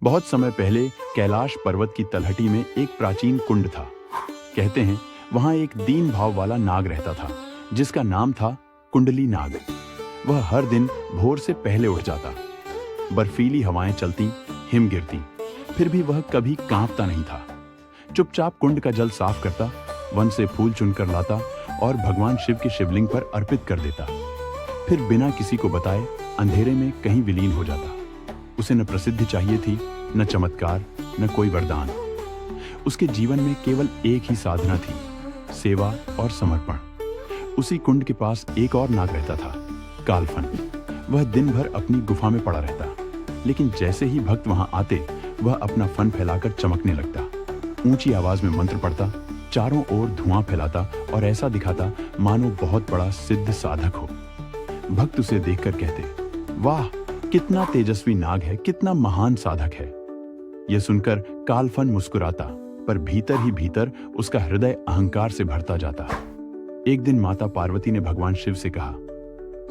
बहुत समय पहले कैलाश पर्वत की तलहटी में एक प्राचीन कुंड था। कहते हैं वहां एक दीन भाव वाला नाग रहता था जिसका नाम था कुंडली नाग। वह हर दिन भोर से पहले उठ जाता। बर्फीली हवाएं चलती, हिम गिरती, फिर भी वह कभी कांपता नहीं था। चुपचाप कुंड का जल साफ करता, वन से फूल चुनकर लाता और भगवान शिव के शिवलिंग पर अर्पित कर देता। फिर बिना किसी को बताए अंधेरे में कहीं विलीन हो जाता। उसे न प्रसिद्धि चाहिए थी, न चमत्कार, न कोई वरदान। उसके जीवन में केवल एक ही साधना थी, सेवा और समर्पण। उसी कुंड के पास एक और नाग रहता था, कालफन। वह दिन भर अपनी गुफा में पड़ा रहता, लेकिन जैसे ही भक्त वहां आते वह अपना फन फैलाकर चमकने लगता। ऊंची आवाज में मंत्र पढ़ता, चारों ओर धुआं फैलाता और ऐसा दिखाता मानो बहुत बड़ा सिद्ध साधक हो। भक्त उसे देखकर कहते, वाह, कितना तेजस्वी नाग है, कितना महान साधक है। यह सुनकर कालफन मुस्कुराता, पर भीतर ही भीतर उसका हृदय अहंकार से भरता जाता। एक दिन माता पार्वती ने भगवान शिव से कहा,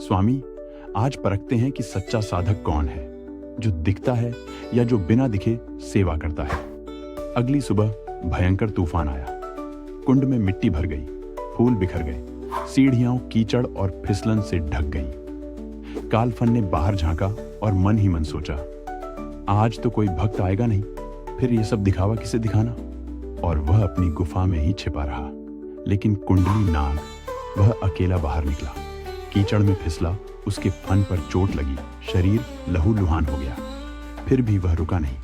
स्वामी, आज परखते हैं कि सच्चा साधक कौन है, जो दिखता है या जो बिना दिखे सेवा करता है। अगली सुबह भयंकर तूफान आया। कुंड में मिट्टी भर गई, फूल बिखर गए, सीढ़ियां कीचड़ और फिसलन से ढक गई। कालफन ने बाहर झांका और मन ही मन सोचा, आज तो कोई भक्त आएगा नहीं, फिर ये सब दिखावा किसे दिखाना। और वह अपनी गुफा में ही छिपा रहा। लेकिन कुंडली नाग, वह अकेला बाहर निकला। कीचड़ में फिसला, उसके फन पर चोट लगी, शरीर लहूलुहान हो गया। फिर भी वह रुका नहीं।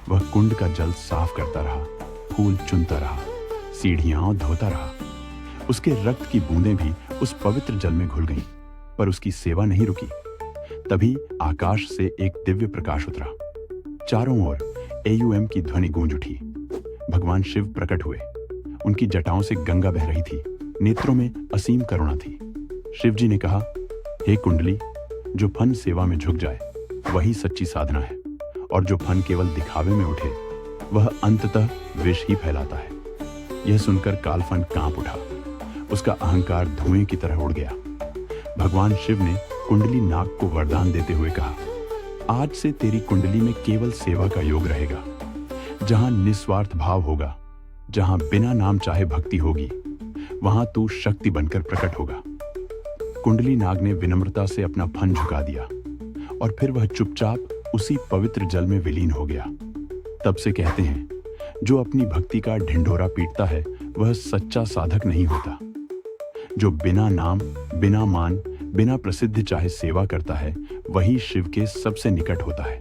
वह कुंड का जल साफ करता रहा, फूल चुनता रहा, सीढ़ियां धोता रहा। उसके रक्त की बूंदें भी उस पवित्र जल में घुल गईं, पर उसकी सेवा नहीं रुकी। तभी आकाश से एक दिव्य प्रकाश उतरा। चारों ओर AUM की ध्वनि गूंज उठी। भगवान शिव प्रकट हुए। उनकी जटाओं से गंगा बह रही थी, नेत्रों में असीम करुणा थी। शिव जी ने कहा, हे कुंडली, जो फन सेवा में झुक जाए वही सच्ची साधना है, और जो फन केवल दिखावे में उठे वह अंततः विष ही फैलाता है। यह सुनकर कालफन कांप उठा। उसका अहंकार धुएं की तरह उड़ गया। भगवान शिव ने कुंडली नाग को वरदान देते हुए कहा, आज से तेरी कुंडली में केवल सेवा का योग रहेगा। जहां निस्वार्थ भाव होगा, जहां बिना नाम चाहे भक्ति होगी, वहां तू शक्ति बनकर प्रकट होगा। कुंडली नाग ने विनम्रता से अपना फन झुका दिया और फिर वह चुपचाप उसी पवित्र जल में विलीन हो गया। तब से कहते हैं, जो अपनी भक्ति का ढिंढोरा पीटता है वह सच्चा साधक नहीं होता। जो बिना नाम, बिना मान, बिना प्रसिद्धि चाहे सेवा करता है वही शिव के सबसे निकट होता है।